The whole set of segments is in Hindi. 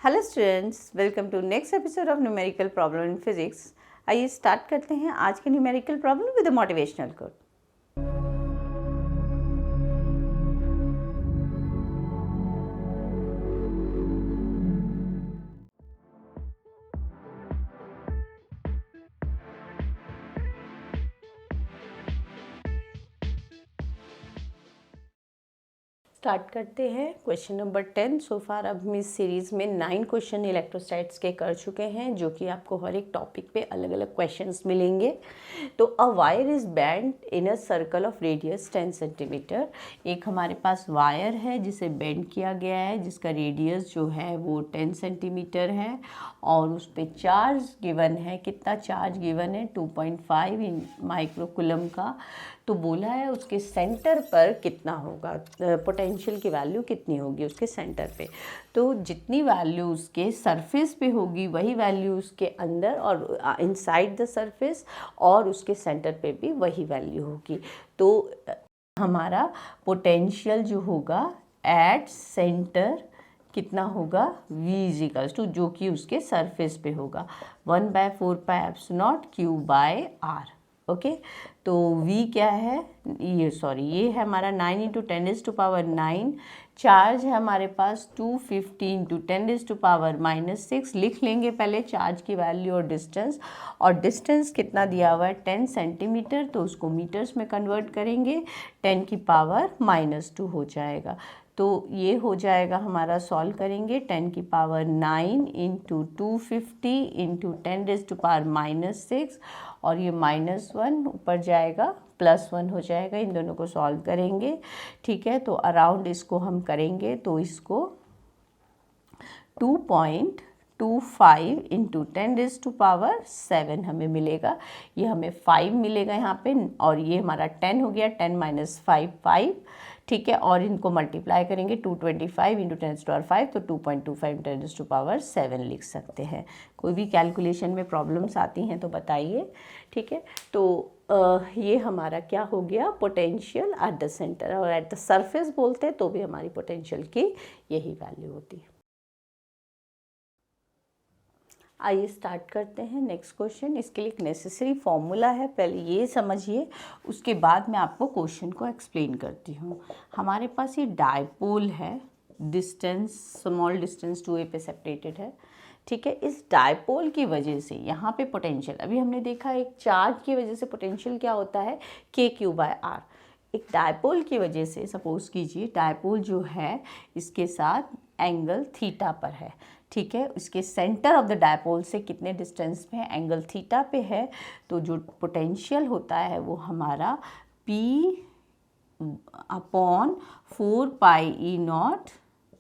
Hello students, welcome to next episode of numerical problem in physics. आइए स्टार्ट करते हैं आज के numerical problem with a motivational quote. Start करते हैं क्वेश्चन नंबर 10। सो फार अब हम इस सीरीज़ में 9 क्वेश्चन इलेक्ट्रोस्टैट्स के कर चुके हैं, जो कि आपको हर एक टॉपिक पे अलग अलग क्वेश्चंस मिलेंगे। तो a wire is bend in a circle of radius 10 centimetre. एक हमारे पास वायर है जिसे बेंड किया गया है, जिसका रेडियस जो है वो 10 सेंटीमीटर है और उस पर चार्ज गिवन है। कितना चार्ज गिवन है? 2.5 माइक्रोकुलम का। तो बोला है उसके सेंटर पर कितना होगा, पोटेंशियल की वैल्यू कितनी होगी उसके सेंटर पे। तो जितनी वैल्यू उसके सरफेस पे होगी वही वैल्यू उसके अंदर और इनसाइड द सरफेस और उसके सेंटर पे भी वही वैल्यू होगी। तो हमारा पोटेंशियल जो होगा एट सेंटर कितना होगा? V इजिकल्स टू, जो कि उसके सरफेस पे होगा, 1/4πε0Q/r। ओके, तो V क्या है? ये है हमारा 9 × 10⁻⁹। चार्ज है हमारे पास 250 × 10⁻⁻6। लिख लेंगे पहले चार्ज की वैल्यू और डिस्टेंस। और डिस्टेंस कितना दिया हुआ है? 10 सेंटीमीटर, तो उसको मीटर्स में कन्वर्ट करेंगे, 10⁻⁻2 हो जाएगा। तो ये हो जाएगा हमारा, सॉल्व करेंगे, 10⁻9 × 250 × 10⁻⁻6 और ये -1 ऊपर जाएगा, +1 हो जाएगा। इन दोनों को सॉल्व करेंगे, ठीक है। तो अराउंड इसको हम करेंगे तो इसको 2.25 × 10⁻7 हमें मिलेगा। ये हमें 5 मिलेगा यहाँ पे, और ये हमारा 10 हो गया, 10 - 5 5, ठीक है। और इनको मल्टीप्लाई करेंगे 225 × 10⁻5, तो 2.25 × 10⁻7 लिख सकते हैं। कोई भी कैलकुलेशन में प्रॉब्लम्स आती हैं तो बताइए, ठीक है। तो ये हमारा क्या हो गया? पोटेंशियल एट द सेंटर, और एट द सरफेस बोलते हैं तो भी हमारी पोटेंशियल की यही वैल्यू होती है। आइए स्टार्ट करते हैं नेक्स्ट क्वेश्चन। इसके लिए एक नेसेसरी फॉर्मूला है, पहले ये समझिए, उसके बाद मैं आपको क्वेश्चन को एक्सप्लेन करती हूँ। हमारे पास ये डायपोल है, डिस्टेंस स्मॉल डिस्टेंस 2a पे सेपरेटेड है, ठीक है। इस डायपोल की वजह से यहाँ पे पोटेंशियल, अभी हमने देखा एक चार्ज की वजह से पोटेंशियल क्या होता है? kq/r। एक डायपोल की वजह से, सपोज कीजिए डायपोल जो है इसके साथ एंगल थीटा पर है, ठीक है। इसके सेंटर ऑफ द डायपोल से कितने डिस्टेंस पे है? एंगल थीटा पे है। तो जो पोटेंशियल होता है वो हमारा P/4πE0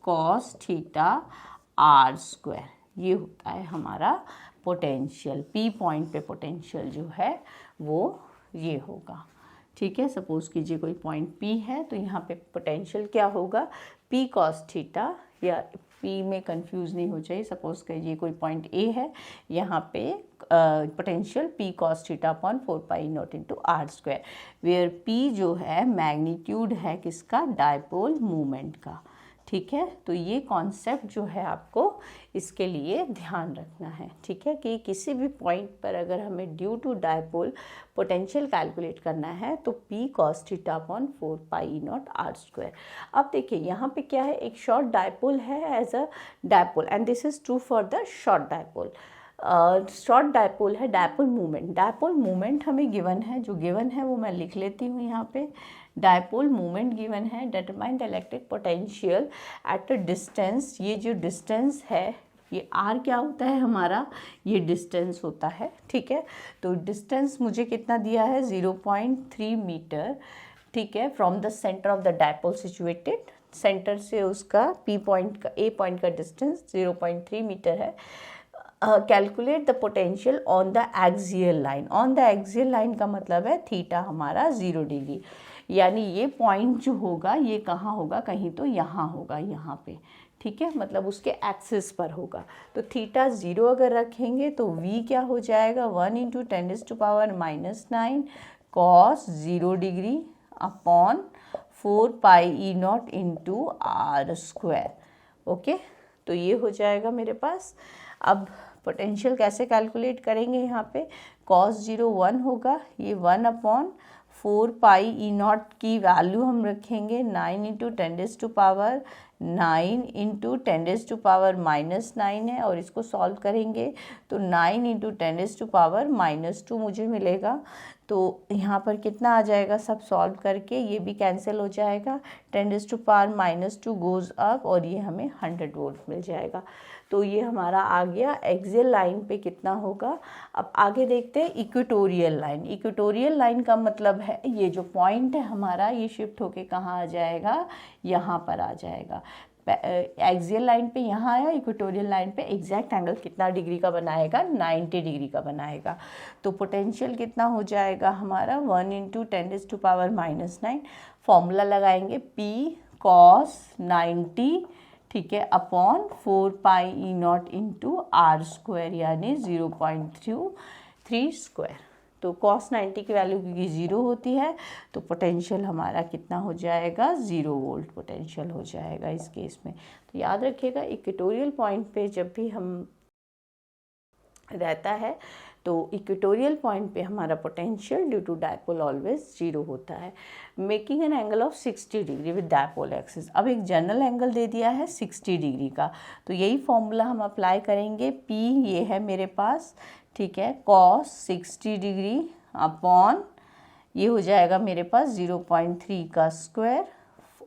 cos θr², ये होता है हमारा पोटेंशियल। P पॉइंट पे पोटेंशियल जो है वो ये होगा, ठीक है। सपोज कीजिए कोई पॉइंट P है, तो यहाँ पे पोटेंशियल क्या होगा? P cos θ, या P में कंफ्यूज नहीं हो चाहिए। सपोज कीजिए कोई पॉइंट A है, यहाँ पे potential P cos θ/4πE0 × r², where P जो है मैग्नीट्यूड है किसका? डायपोल मूवमेंट का, ठीक है। तो ये कॉन्सेप्ट जो है आपको इसके लिए ध्यान रखना है, ठीक है, कि किसी भी पॉइंट पर अगर हमें due to dipole potential calculate करना है तो P cos θ/4πE0 r²। अब देखिए यहाँ पे क्या है, एक शॉर्ट डायपोल है as a dipole, and this is true for the short dipole. Short dipole है, डायपोल मूवमेंट हमें गिवन है, जो गिवन है वो मैं लिख लेती हूँ यहाँ पे। डायपोल मूवमेंट गिवन है, determine the electric potential at a distance. ये जो डिस्टेंस है, ये r क्या होता है हमारा? ये डिस्टेंस होता है, ठीक है। तो डिस्टेंस मुझे कितना दिया है? 0.3 मीटर, ठीक है, from the centre of the dipole situated. Centre से उसका P पॉइंट का, A पॉइंट का डिस्टेंस 0.3 मीटर है। Calculate the potential on the axial line. On the axial line का मतलब है थीटा हमारा 0 डिग्री, यानी ये पॉइंट जो होगा ये कहाँ होगा? कहीं तो यहाँ होगा, यहाँ पे, ठीक है, मतलब उसके एक्सिस पर होगा। तो थीटा 0 अगर रखेंगे तो V क्या हो जाएगा? 1 × 10⁻⁹ cos 0 degree upon 4πE0 × r², okay. तो ये हो जाएगा मेरे पास। अब पोटेंशियल कैसे कैलकुलेट करेंगे, यहाँ पे cos 0 1 होगा, ये 1/4 पाई ई नॉट की वैल्यू हम रखेंगे 9 इंटू 10⁻9 इंटू 10⁻⁻9 है, और इसको सॉल्व करेंगे तो 9 इंटू 10⁻⁻2 मुझे मिलेगा। तो यहाँ पर कितना आ जाएगा, सब सॉल्व करके ये भी कैंसिल हो जाएगा, 10⁻⁻2 गोज़ अप और ये हमें 100 वोल्ट मिल जाएगा। तो ये हमारा आ गया एक्सियल लाइन पे कितना होगा। अब आगे देखते हैं इक्वेटोरियल लाइन। इक्वेटोरियल लाइन का मतलब है ये जो पॉइंट है हमारा, ये शिफ्ट होके कहाँ आ जाएगा, यहाँ पर आ जाएगा। एक्सियल लाइन पे यहाँ आया, इक्वेटोरियल लाइन पे एग्जैक्ट एंगल कितना डिग्री का बनाएगा, 90 डिग्री का बनाएगा। तो पोटेंशियल कितना हो जाएगा हमारा 1 इंटू 10⁻⁻9। फॉर्मूला लगाएंगे P cos 90, ठीक है, upon 4 pi e nought into r square यानी 0.3 स्क्वायर। तो cos 90 की वैल्यू क्योंकि 0 होती है तो पोटेंशियल हमारा कितना हो जाएगा, 0 वोल्ट पोटेंशियल हो जाएगा इस केस में। तो याद रखिएगा इक्वेटोरियल पॉइंट पे जब भी हम रहता है तो इक्वेटोरियल पॉइंट पे हमारा potential due to dipole always 0 होता है। Making an angle of 60 degree with dipole axis. अब एक जनरल एंगल दे दिया है 60 डिग्री का, तो यही फॉर्मूला हम अप्लाई करेंगे। P ये है मेरे पास, ठीक है, cos 60 डिग्री अपॉन ये हो जाएगा मेरे पास 0.3 का स्क्वायर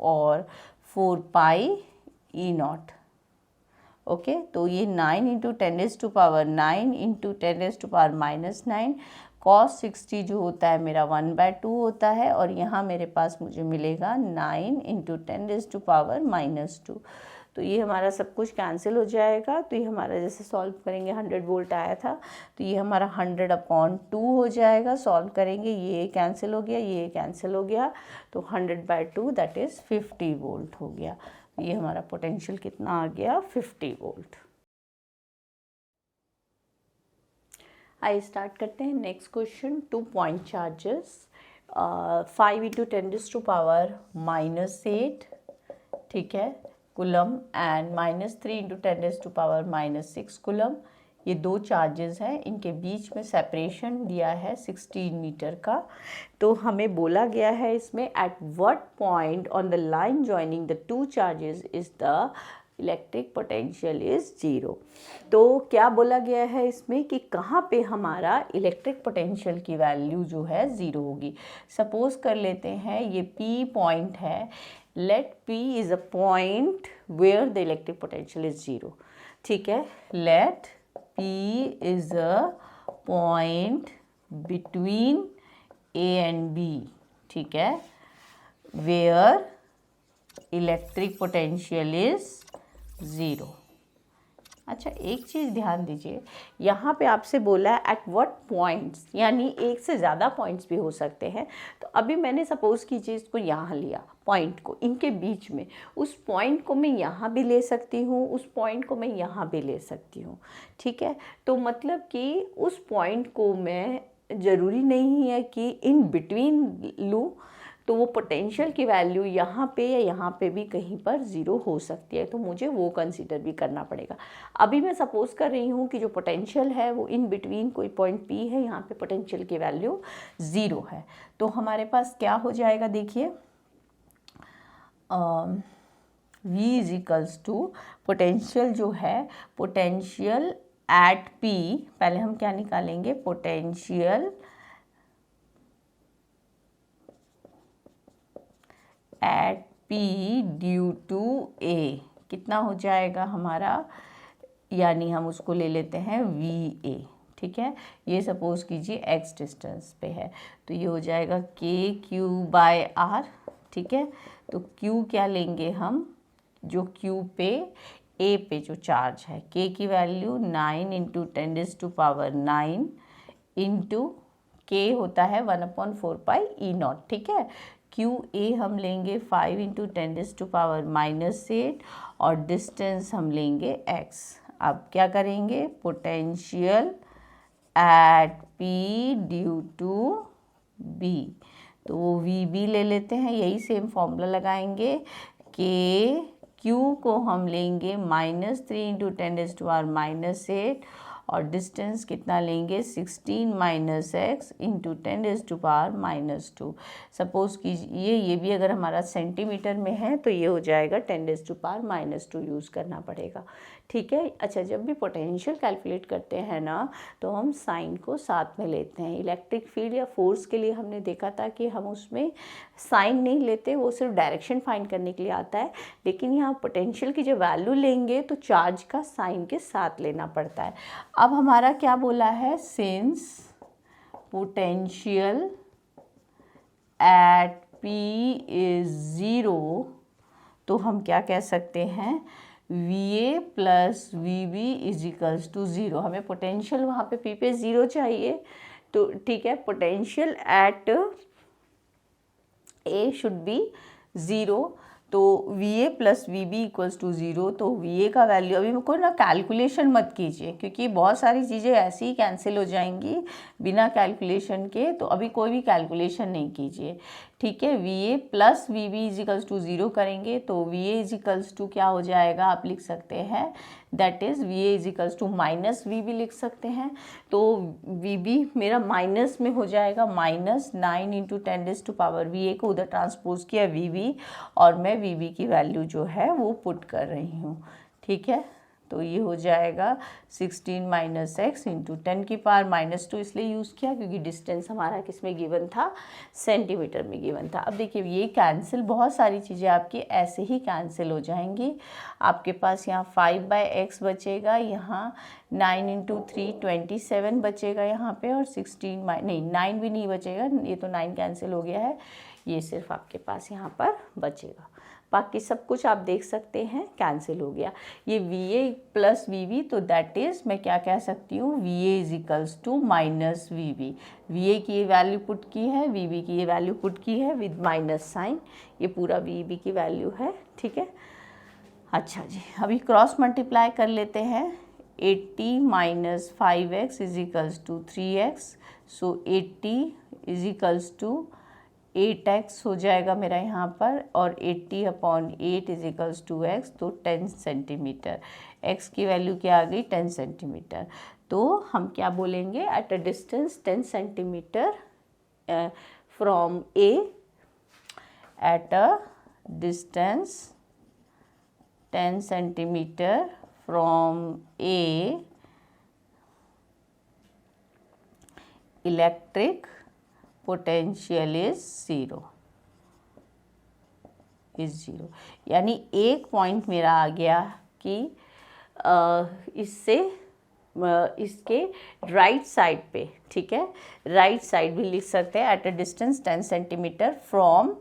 और 4 पाई ई नॉट। ओके, तो ये 9 इंटू 10⁻9 इंटू 10⁻⁻9 cos 60 जो होता है मेरा 1/2 होता है, और यहाँ मेरे पास मुझे मिलेगा 9 इंटू 10⁻⁻2। तो ये हमारा सब कुछ कैंसिल हो जाएगा। तो ये हमारा जैसे सॉल्व करेंगे 100 वोल्ट आया था, तो ये हमारा 100/2 हो जाएगा। सॉल्व करेंगे ये कैंसिल हो गया, ये कैंसिल हो गया, तो 100/2 दैट इज़ 50 वोल्ट हो गया। ये हमारा पोटेंशियल कितना आ गया, 50 वोल्ट। आइए स्टार्ट करते हैं next question. 2 point charges 5 into 10⁻⁻8, ठीक है, कुलम एंड -3 इंटू 10⁻⁻6 कुलम। ये 2 चार्जेस हैं, इनके बीच में सेपरेशन दिया है 16 मीटर का। तो हमें बोला गया है इसमें at what point on the line joining the 2 charges is the electric potential is 0। तो क्या बोला गया है इसमें कि कहाँ पे हमारा इलेक्ट्रिक पोटेंशियल की वैल्यू जो है 0 होगी। सपोज कर लेते हैं ये P पॉइंट है, let P is a point where the electric potential is 0, ठीक है। let P is a point between A and B, ठीक है, where electric potential is 0। अच्छा, एक चीज़ ध्यान दीजिए, यहाँ पे आपसे बोला है एट व्हाट पॉइंट्स, यानी एक से ज़्यादा पॉइंट्स भी हो सकते हैं। तो अभी मैंने सपोज कीजिए इसको यहाँ लिया, पॉइंट को इनके बीच में, उस पॉइंट को मैं यहाँ भी ले सकती हूँ, उस पॉइंट को मैं यहाँ भी ले सकती हूँ, ठीक है। तो मतलब कि उस पॉइंट को मैं ज़रूरी नहीं है कि इन बिटवीन लूँ, तो वो पोटेंशियल की वैल्यू यहाँ पे या यहाँ पे भी कहीं पर 0 हो सकती है, तो मुझे वो कंसीडर भी करना पड़ेगा। अभी मैं सपोज कर रही हूँ कि जो पोटेंशियल है वो इन बिटवीन कोई पॉइंट P है, यहाँ पे पोटेंशियल की वैल्यू 0 है। तो हमारे पास क्या हो जाएगा, देखिए V is equals to potential जो है, पोटेंशियल एट P, पहले हम क्या निकालेंगे, potential at P due to A कितना हो जाएगा हमारा, यानी हम उसको ले लेते हैं VA, ठीक है। ये सपोज कीजिए x डिस्टेंस पे है, तो ये हो जाएगा KQ/R, ठीक है। तो Q क्या लेंगे हम, जो Q पे A पे जो चार्ज है, K की वैल्यू 9 इंटू 10⁻9 इंटू K होता है 1/4 पाई ई नॉट, ठीक है। QA हम लेंगे 5 इंटू 10⁻⁻8 और डिस्टेंस हम लेंगे x। अब क्या करेंगे, potential at P due to B, तो वो VB ले लेते हैं, यही सेम फॉर्मूला लगाएंगे, KQ/R Q को हम लेंगे -3 इंटू 10⁻⁻8 और डिस्टेंस कितना लेंगे 16 - x इंटू 10⁻²। सपोज कीजिए ये भी अगर हमारा सेंटीमीटर में है तो ये हो जाएगा 10⁻² यूज़ करना पड़ेगा। ठीक है। अच्छा, जब भी पोटेंशियल कैलकुलेट करते हैं ना तो हम साइन को साथ में लेते हैं। इलेक्ट्रिक फील्ड या फोर्स के लिए हमने देखा था कि हम उसमें साइन नहीं लेते, वो सिर्फ डायरेक्शन फाइंड करने के लिए आता है। लेकिन यहाँ पोटेंशियल की जो वैल्यू लेंगे तो चार्ज का साइन के साथ लेना पड़ता है। अब हमारा क्या बोला है, since potential at P is 0, तो हम क्या कह सकते हैं, VA plus VB is equals to 0। हमें पोटेंशियल वहाँ पे P पे 0 चाहिए, तो ठीक है, potential at A should be 0, तो VA plus VB equals to 0। तो VA का वैल्यू, अभी को ना कैलकुलेशन मत कीजिए क्योंकि बहुत सारी चीज़ें ऐसी ही कैंसिल हो जाएंगी बिना कैलकुलेशन के, तो अभी कोई भी कैलकुलेशन नहीं कीजिए। ठीक है, VA plus VB is equals to 0 करेंगे तो VA इज इक्वल्स टू क्या हो जाएगा, आप लिख सकते हैं that is VA is equals to minus VB लिख सकते हैं। तो VB मेरा माइनस में हो जाएगा -9 इंटू 10⁻, VA को उधर ट्रांसपोज किया VB और मैं VB की वैल्यू जो है वो पुट कर रही हूँ। ठीक है, तो ये हो जाएगा 16 - x इंटू 10⁻², इसलिए यूज़ किया क्योंकि डिस्टेंस हमारा किस में गिवन था, सेंटीमीटर में गिवन था। अब देखिए ये कैंसिल, बहुत सारी चीज़ें आपकी ऐसे ही कैंसिल हो जाएंगी। आपके पास यहाँ 5/x बचेगा, यहाँ 9 इंटू 3 27 बचेगा यहाँ पे, और 16 नहीं 9 भी नहीं बचेगा, ये तो 9 कैंसिल हो गया है, ये सिर्फ आपके पास यहाँ पर बचेगा। बाकी सब कुछ आप देख सकते हैं कैंसिल हो गया। ये VA प्लस VB, तो दैट इज़ मैं क्या कह सकती हूँ, VA is equals to minus VB। VA की ये वैल्यू पुट की है, VB की ये वैल्यू पुट की है विद माइनस साइन, ये पूरा VB की वैल्यू है। ठीक है, अच्छा जी, अभी क्रॉस मल्टीप्लाई कर लेते हैं। 80 - 5x is equals to 3x, so 80 is equals to 8x हो जाएगा मेरा यहाँ पर, और 80/8 इज इक्वल्स टू x, तो 10 सेंटीमीटर। x की वैल्यू क्या आ गई, 10 सेंटीमीटर। तो हम क्या बोलेंगे, eight a distance 10 centimetre from A, eight a distance 10 centimetre from A, electric potential is 0, यानी एक पॉइंट मेरा आ गया कि इसके राइट साइड पे, ठीक है, राइट साइड भी लिख सकते हैं, eight a distance 10 centimetre from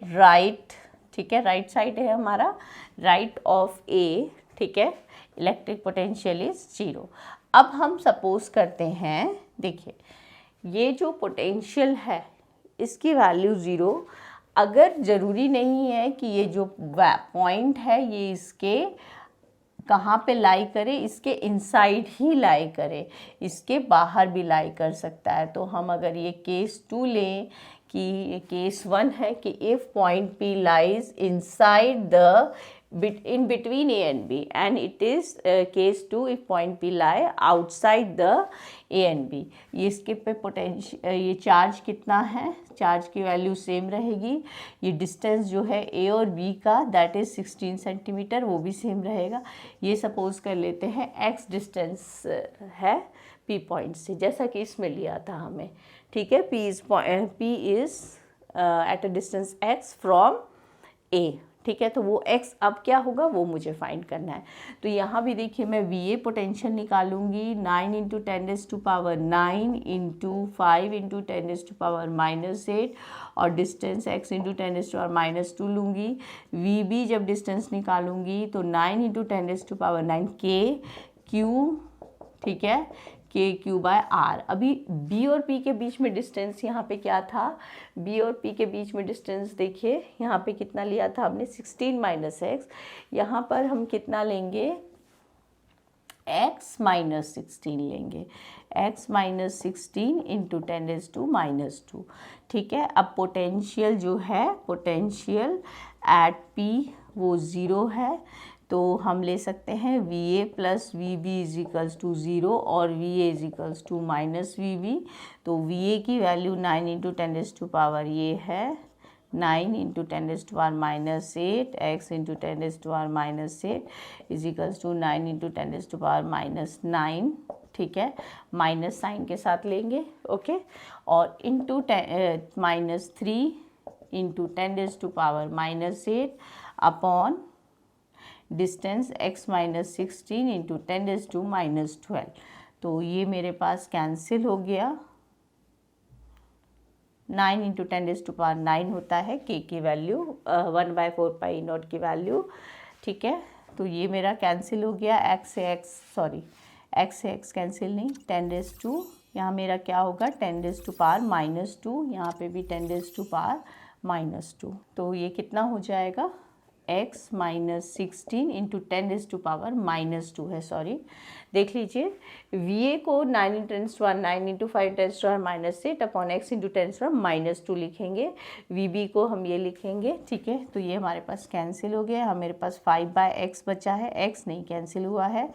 right. ठीक है, राइट साइड है हमारा, राइट ऑफ A। ठीक है, इलेक्ट्रिक पोटेंशियल इज 0। अब हम सपोज करते हैं, देखिए ये जो पोटेंशियल है इसकी वैल्यू 0, अगर ज़रूरी नहीं है कि ये जो पॉइंट है ये इसके कहाँ पे लाई करे, इसके इनसाइड ही लाई करे, इसके बाहर भी लाई कर सकता है। तो हम अगर ये केस 2 लें कि केस 1 है कि if point P lies inside the in between A and B, and it is case 2 if point P lie outside the A and B। ये इसके पे पोटेंशियल, ये चार्ज कितना है, चार्ज की वैल्यू सेम रहेगी। ये डिस्टेंस जो है A और B का दैट इज़ 16 सेंटीमीटर, वो भी सेम रहेगा। ये सपोज कर लेते हैं x डिस्टेंस है P पॉइंट से, जैसा कि इसमें लिया था हमें। ठीक है, P is eight a distance x from A। ठीक है, तो वो x अब क्या होगा वो मुझे फाइंड करना है। तो यहाँ भी देखिए मैं VA पोटेंशियल निकालूंगी, 9 इंटू 10⁻9 इंटू 5 इंटू 10⁻−8 और डिस्टेंस x इंटू 10⁻−2 लूँगी। VB जब डिस्टेंस निकालूंगी तो 9 इंटू 10⁻9 Q, ठीक है, KQ/R। अभी B और P के बीच में डिस्टेंस यहाँ पे क्या था, B और P के बीच में डिस्टेंस देखिए यहाँ पे कितना लिया था हमने, 16 - x। यहाँ पर हम कितना लेंगे, x - 16 लेंगे, x - 16 इंटू 10⁻²। ठीक है, अब पोटेंशियल जो है, पोटेंशियल एट P वो ज़ीरो है, तो हम ले सकते हैं VA plus VB is equals to zero और VA is equals to minus VB। तो VA की value 9 into 10 raise to power ये है 9 into 10 raise to power minus 8 x into 10 raise to power minus 8 is equals to 9 into 10 raise to power minus 9। ठीक है, माइनस साइन के साथ लेंगे, ओके। और into minus 3 into 10 raise to power minus 8 upon distance x minus 16 into 10 raise to minus 12। तो ये मेरे पास कैंसिल हो गया। 9 इंटू 10 रेज़ टू पावर 9 होता है k की वैल्यू 1/4 पाई नॉट की वैल्यू। ठीक है, तो ये मेरा कैंसिल हो गया। x से x कैंसिल नहीं, 10 रेज़ टू यहाँ मेरा क्या होगा 10 रेज़ टू पावर माइनस 2, यहाँ पे भी 10 रेज़ टू पावर माइनस 2। तो ये कितना हो जाएगा x minus 16 into 10 raise to power minus 2 है, सॉरी। देख लीजिए VA को 9 into 10 raise to power 9 into 5 raise to power minus 8 upon x into 10 raise to power minus 2 लिखेंगे। VB को हम ये लिखेंगे। ठीक है, तो ये हमारे पास कैंसिल हो गया। मेरे पास 5/x बचा है, x नहीं कैंसिल हुआ है।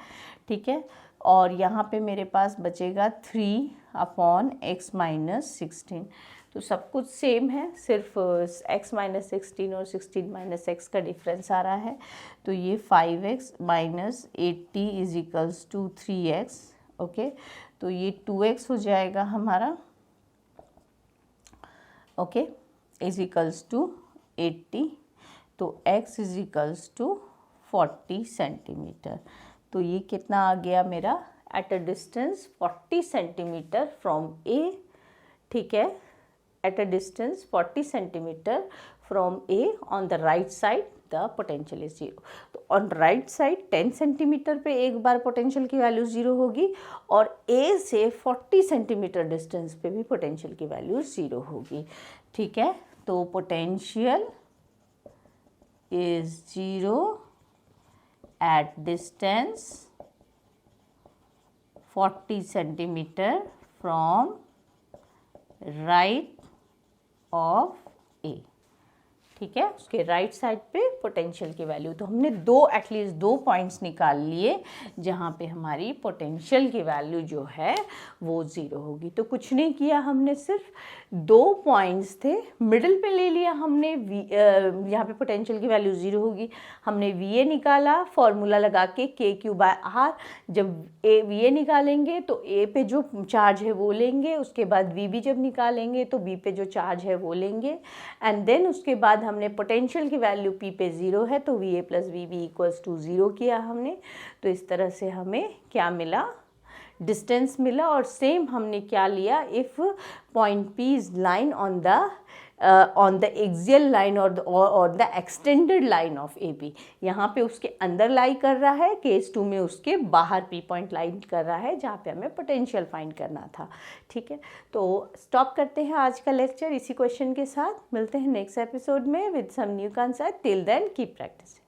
ठीक है, और यहाँ पे मेरे पास बचेगा 3 अपॉन x माइनस 16। तो सब कुछ सेम है, सिर्फ x माइनस 16 और 16 माइनस x का डिफरेंस आ रहा है। तो ये 5x minus 80 is equals to 3x, okay. तो ये 2x हो जाएगा हमारा, ओके, इज इक्वल्स टू 80। तो x is equals to 40 centimetre. तो ये कितना आ गया मेरा at a distance 40 centimetre from A। ठीक है, at a distance 40 centimeter from A on the right side the potential is 0। तो on right side 10 सेंटीमीटर पे एक बार पोटेंशियल की वैल्यू 0 होगी और A से 40 सेंटीमीटर डिस्टेंस पे भी पोटेंशियल की वैल्यू 0 होगी। ठीक है, तो potential is 0 at distance 40 centimetre from right of A। ठीक है, उसके राइट साइड पे पोटेंशियल की वैल्यू। तो हमने एटलीस्ट दो पॉइंट्स निकाल लिए जहाँ पे हमारी पोटेंशियल की वैल्यू जो है वो 0 होगी। तो कुछ नहीं किया हमने, सिर्फ 2 पॉइंट्स थे, मिडिल पे ले लिया हमने। यहाँ पे पोटेंशियल की वैल्यू 0 होगी, हमने VA निकाला फॉर्मूला लगा के KQ/R। जब VA निकालेंगे तो A पे जो चार्ज है वो लेंगे, उसके बाद VB जब निकालेंगे तो B पे जो चार्ज है वो लेंगे, एंड देन उसके बाद हमने पोटेंशियल की वैल्यू P पे 0 है तो VA plus VB equals to 0 किया हमने। तो इस तरह से हमें क्या मिला, डिस्टेंस मिला। और सेम हमने क्या लिया, if point P is line on the axial line और the extended line of AB। यहाँ पे उसके अंदर लाई कर रहा है, केस 2 में उसके बाहर P पॉइंट लाइन कर रहा है जहाँ पे हमें पोटेंशियल फाइंड करना था। ठीक है, तो स्टॉप करते हैं आज का लेक्चर इसी क्वेश्चन के साथ। मिलते हैं नेक्स्ट एपिसोड में with some new concept. Till then keep practice.